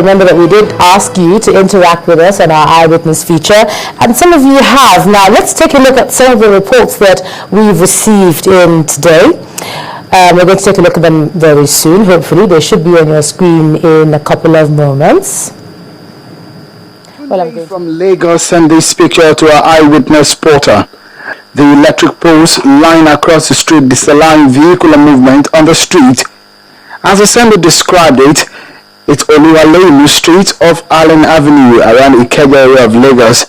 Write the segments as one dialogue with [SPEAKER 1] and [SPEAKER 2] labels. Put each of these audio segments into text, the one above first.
[SPEAKER 1] remember that we did ask you to interact with us on our Eyewitness feature, and some of you have. Now, let's take a look at some of the reports that we've received in today. We're going to take a look at them very soon, hopefully. They should be on your screen in a couple of moments.
[SPEAKER 2] From Lagos, send this picture to our Eyewitness portal. The electric poles lying across the street disallowing vehicular movement on the street. As the sender described it, it's Oluwaleyinu Street off Allen Avenue around Ikeja area of Lagos.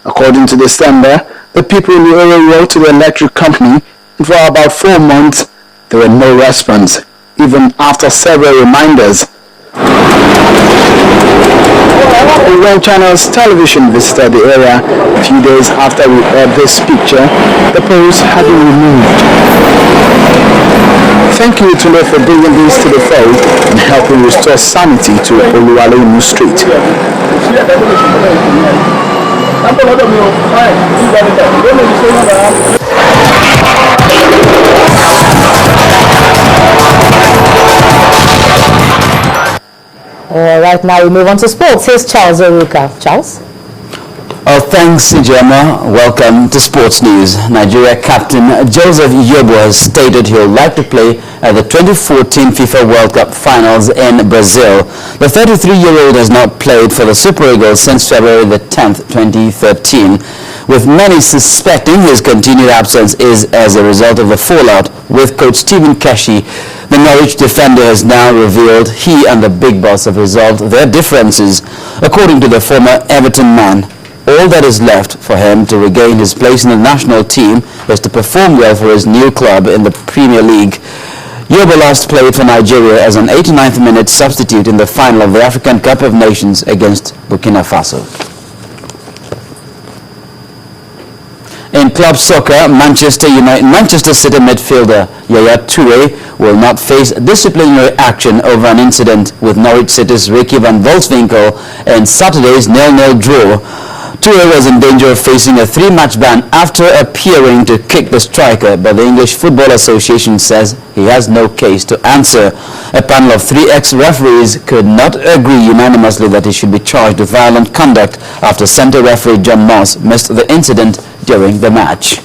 [SPEAKER 2] According to the sender, the people in the area wrote to the electric company, and for about 4 months there were no response, even after several reminders. When Channels Television visited the area a few days after we aired this picture, the poles had been removed. Thank you to Lord for bringing this to the fold and helping restore sanity to Oluwaleyinu Street.
[SPEAKER 1] All right, now we move on to sports. Here's Charles Oruka. Charles?
[SPEAKER 3] Oh, thanks, Ijema. Welcome to Sports News. Nigeria captain Joseph Yobo has stated he'll like to play at the 2014 FIFA World Cup finals in Brazil. The 33-year-old has not played for the Super Eagles since February the 10th, 2013, with many suspecting his continued absence is as a result of the fallout with coach Stephen Keshi. The Norwich defender has now revealed he and the big boss have resolved their differences. According to the former Everton man, all that is left for him to regain his place in the national team is to perform well for his new club in the Premier League. Yobo last played for Nigeria as an 89th minute substitute in the final of the African Cup of Nations against Burkina Faso. In club soccer, Manchester City midfielder Yaya Toure will not face disciplinary action over an incident with Norwich City's Ricky van Wolfswinkel in Saturday's 0-0 draw. Toure was in danger of facing a 3-match ban after appearing to kick the striker, but the English Football Association says he has no case to answer. A panel of 3 ex-referees could not agree unanimously that he should be charged with violent conduct after centre referee John Moss missed the incident during the match.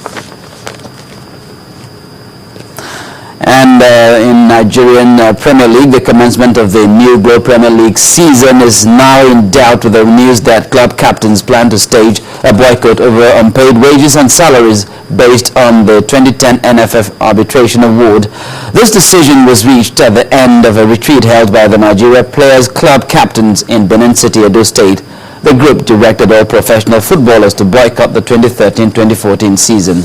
[SPEAKER 3] And in Nigerian Premier League, the commencement of the new Grow Premier League season is now in doubt with the news that club captains plan to stage a boycott over unpaid wages and salaries based on the 2010 NFF arbitration award. This decision was reached at the end of a retreat held by the Nigeria Players Club captains in Benin City, Edo State. The group directed all professional footballers to boycott the 2013-2014 season.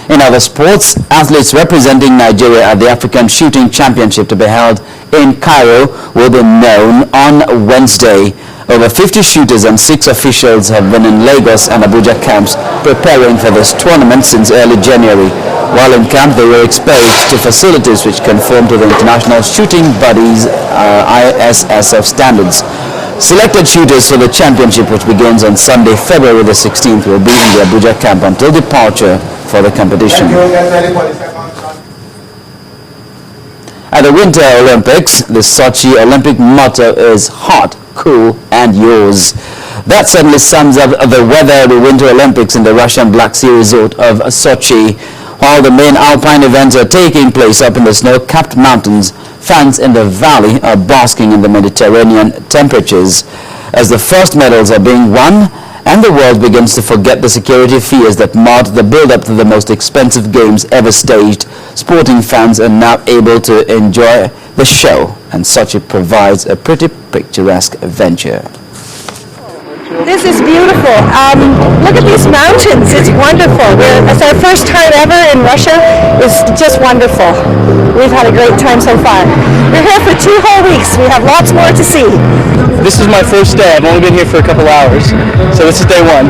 [SPEAKER 3] In other sports, athletes representing Nigeria at the African Shooting Championship to be held in Cairo will be known on Wednesday. Over 50 shooters and 6 officials have been in Lagos and Abuja camps preparing for this tournament since early January. While in camp, they were exposed to facilities which conform to the International Shooting Body's ISSF standards. Selected shooters for the championship, which begins on Sunday, February the 16th, will be in the Abuja camp until departure for the competition. At the Winter Olympics, the Sochi Olympic motto is hot, cool, and yours. That certainly sums up the weather at the Winter Olympics in the Russian Black Sea resort of Sochi. While the main alpine events are taking place up in the snow-capped mountains, fans in the valley are basking in the Mediterranean temperatures. As the first medals are being won and the world begins to forget the security fears that marred the build-up to the most expensive games ever staged, sporting fans are now able to enjoy the show, and Sochi provides a pretty picturesque adventure.
[SPEAKER 4] This is beautiful. Look at these mountains. It's wonderful. It's our first time ever in Russia. It's just wonderful. We've had a great time so far. We're here for 2 whole weeks. We have lots more to see.
[SPEAKER 5] This is my first day. I've only been here for a couple hours. So this is day 1.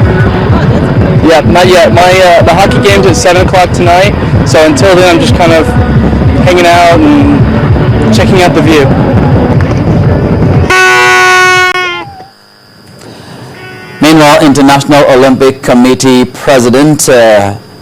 [SPEAKER 5] Yeah, not yet. The hockey game's at 7 o'clock tonight. So until then, I'm just kind of hanging out and checking out the view.
[SPEAKER 3] Meanwhile, International Olympic Committee President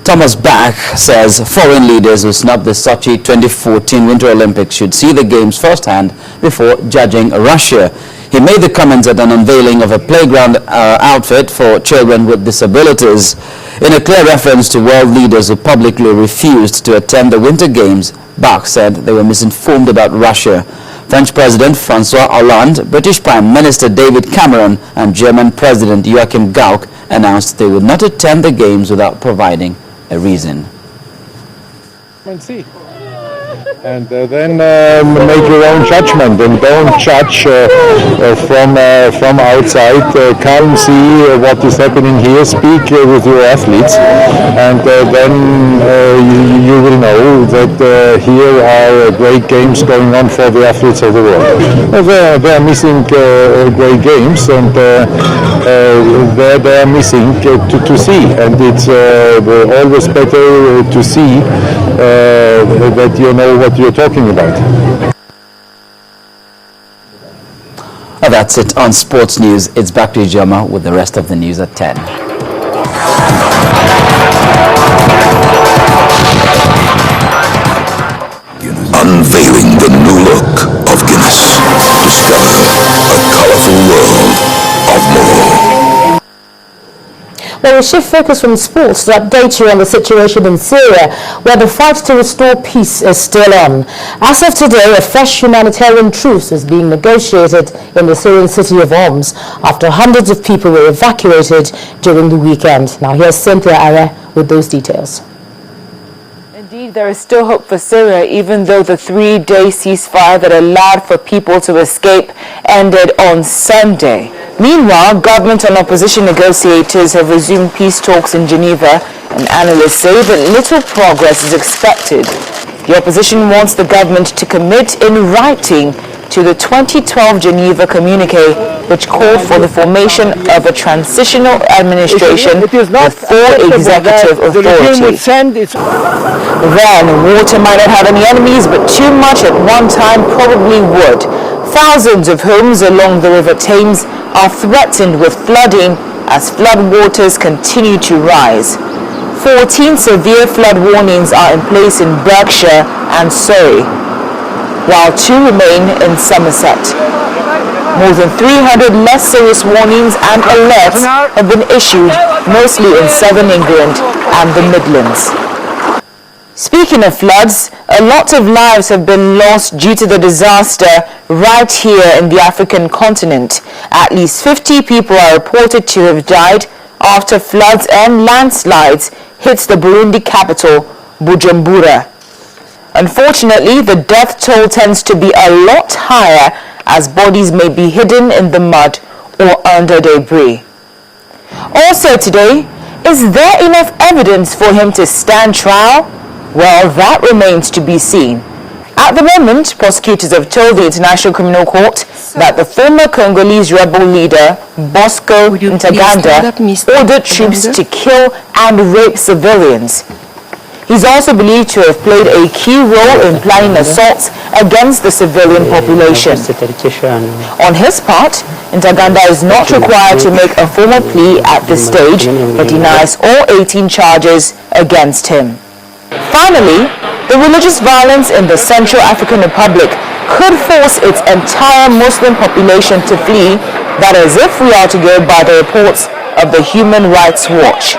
[SPEAKER 3] Thomas Bach says foreign leaders who snubbed the Sochi 2014 Winter Olympics should see the games firsthand before judging Russia. He made the comments at an unveiling of a playground outfit for children with disabilities. In a clear reference to world leaders who publicly refused to attend the Winter Games, Bach said they were misinformed about Russia. French President François Hollande, British Prime Minister David Cameron, and German President Joachim Gauck announced they would not attend the Games without providing a reason.
[SPEAKER 6] And see. And then make your own judgment, and don't judge from outside. Come see what is happening here, speak with your athletes, and then you will know that here are great games going on for the athletes of the world. They are missing great games, and they are missing to see, and it's always better to see that you know what you're talking about.
[SPEAKER 3] Well, that's it on Sports News. It's back to Ijoma with the rest of the news at 10.
[SPEAKER 7] Unveiling the new look of Guinness. Discover a colorful world of more.
[SPEAKER 1] Well, we shift focus from sports to update you on the situation in Syria, where the fight to restore peace is still on. As of today, a fresh humanitarian truce is being negotiated in the Syrian city of Homs after hundreds of people were evacuated during the weekend. Now, here's Cynthia Are with those details.
[SPEAKER 8] Indeed, there is still hope for Syria, even though the 3-day ceasefire that allowed for people to escape ended on Sunday. Meanwhile, government and opposition negotiators have resumed peace talks in Geneva, and analysts say that little progress is expected. The opposition wants the government to commit in writing to the 2012 Geneva communique, which called for the formation of a transitional administration with full executive authority. Then, water might not have any enemies, but too much at one time probably would. Thousands of homes along the River Thames are threatened with flooding as floodwaters continue to rise. 14 severe flood warnings are in place in Berkshire and Surrey, while 2 remain in Somerset. More than 300 less serious warnings and alerts have been issued, mostly in southern England and the Midlands. Speaking of floods, a lot of lives have been lost due to the disaster right here in the African continent. At least 50 people are reported to have died after floods and landslides hit the Burundi capital, Bujumbura. Unfortunately, the death toll tends to be a lot higher as bodies may be hidden in the mud or under debris. Also today, is there enough evidence for him to stand trial? Well, that remains to be seen. At the moment, prosecutors have told the International Criminal Court that the former Congolese rebel leader, Bosco Ntaganda, ordered troops to kill and rape civilians. He's also believed to have played a key role in planning assaults against the civilian population. On his part, Ntaganda is not required to make a formal plea at this stage, but denies all 18 charges against him. Finally, the religious violence in the Central African Republic could force its entire Muslim population to flee. That is, if we are to go by the reports of the Human Rights Watch.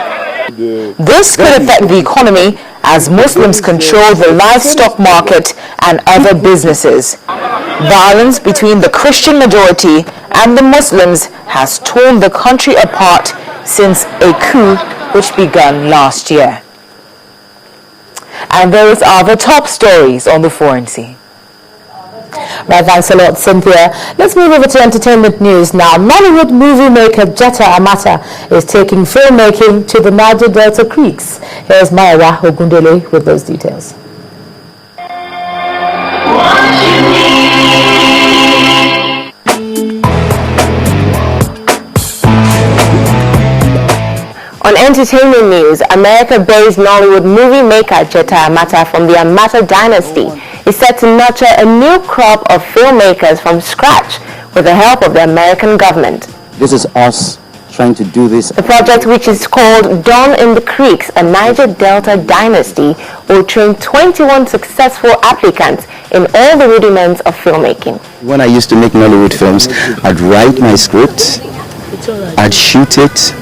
[SPEAKER 8] This could affect the economy as Muslims control the livestock market and other businesses. Violence between the Christian majority and the Muslims has torn the country apart since a coup which began last year. And those are the top stories on the foreign scene.
[SPEAKER 1] Right, thanks a lot, Cynthia. Let's move over to entertainment news now. Nollywood movie maker Jetta Amata is taking filmmaking to the Niger Delta creeks. Here's Mayawa Ogundele with those details.
[SPEAKER 9] On entertainment news, America-based Nollywood movie maker Jetta Amata from the Amata dynasty is set to nurture a new crop of filmmakers from scratch with the help of the American government.
[SPEAKER 10] This is us
[SPEAKER 3] trying to do this.
[SPEAKER 9] The project, which is called Dawn in the Creeks, a Niger Delta dynasty, will train 21 successful applicants in all the rudiments of filmmaking.
[SPEAKER 3] When I used to make Nollywood films, I'd write my script, I'd shoot it,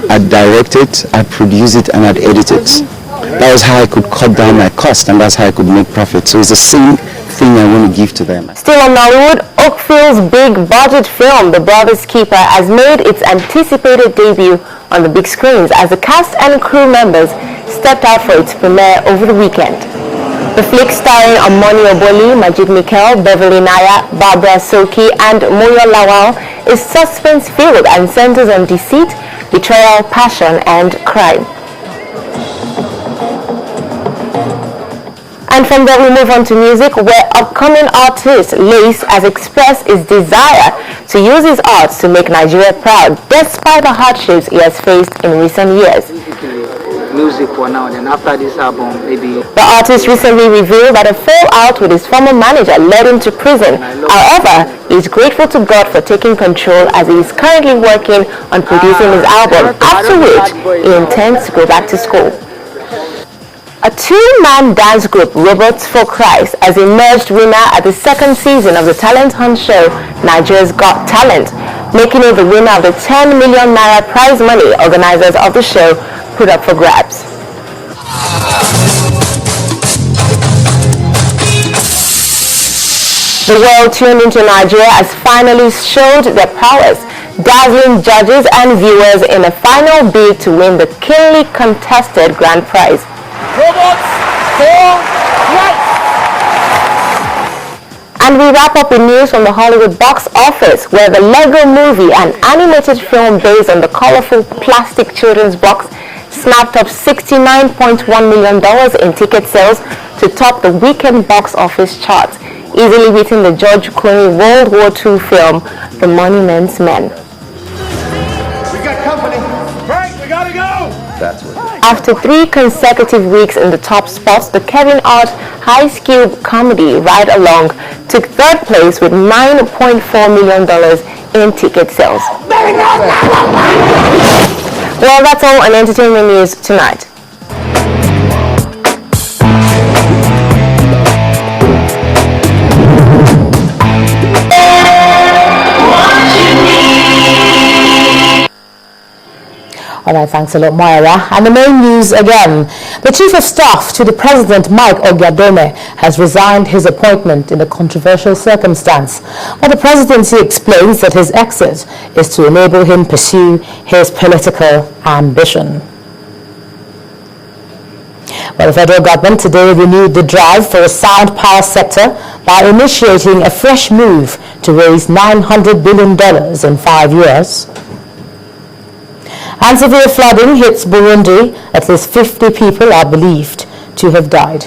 [SPEAKER 3] I'd direct it, I'd produce it, and I'd edit it. That was how I could cut down my cost, and that's how I could make profit. So it's the same thing I want to give to them.
[SPEAKER 9] Still on Nollywood, Oakfield's big budget film, The Brother's Keeper, has made its anticipated debut on the big screens as the cast and crew members stepped out for its premiere over the weekend. The flick, starring Amoni Oboli, Majid Mikel, Beverly Naya, Barbara Soki, and Moyo Lawal, is suspense-filled and centers on deceit, betrayal, passion, and crime. And from there we move on to music, where upcoming artist Lace has expressed his desire to use his art to make Nigeria proud, despite the hardships he has faced in recent years.
[SPEAKER 10] Music for now, then after this album, maybe.
[SPEAKER 9] The artist recently revealed that a fallout with his former manager led him to prison. However, he is grateful to God for taking control as he is currently working on producing his album, after which he intends to go back to school. A two-man dance group, Robots for Christ, has emerged winner at the second season of the talent hunt show Nigeria's Got Talent, making it the winner of the 10 million naira prize money organizers of the show put up for grabs. The world tuned into Nigeria has finally showed their prowess, dazzling judges and viewers in a final bid to win the keenly contested grand prize.
[SPEAKER 10] Robots for Christ!
[SPEAKER 9] And we wrap up with news from the Hollywood box office, where the Lego movie, an animated film based on the colorful plastic children's box, snapped up $69.1 million in ticket sales to top the weekend box office charts, easily beating the George Clooney World War II film, The Monuments Men.
[SPEAKER 10] We got company. Frank, we gotta go!
[SPEAKER 3] That's what.
[SPEAKER 9] After 3 consecutive weeks in the top spots, the Kevin Hart Ice Cube comedy Ride Along took third place with $9.4 million in ticket sales. Well, that's all on entertainment news tonight.
[SPEAKER 1] All right, thanks a lot, Moira. And the main news again. The Chief of Staff to the President, Mike Ogiadome, has resigned his appointment in a controversial circumstance. But the presidency explains that his exit is to enable him pursue his political ambition. Well, the federal government today renewed the drive for a sound power sector by initiating a fresh move to raise $900 billion in 5 years. And severe flooding hits Burundi. At least 50 people are believed to have died.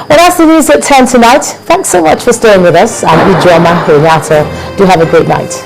[SPEAKER 1] Well, that's the news at 10 tonight. Thanks so much for staying with us. I'm Ijoma Huyata. Do have a great night.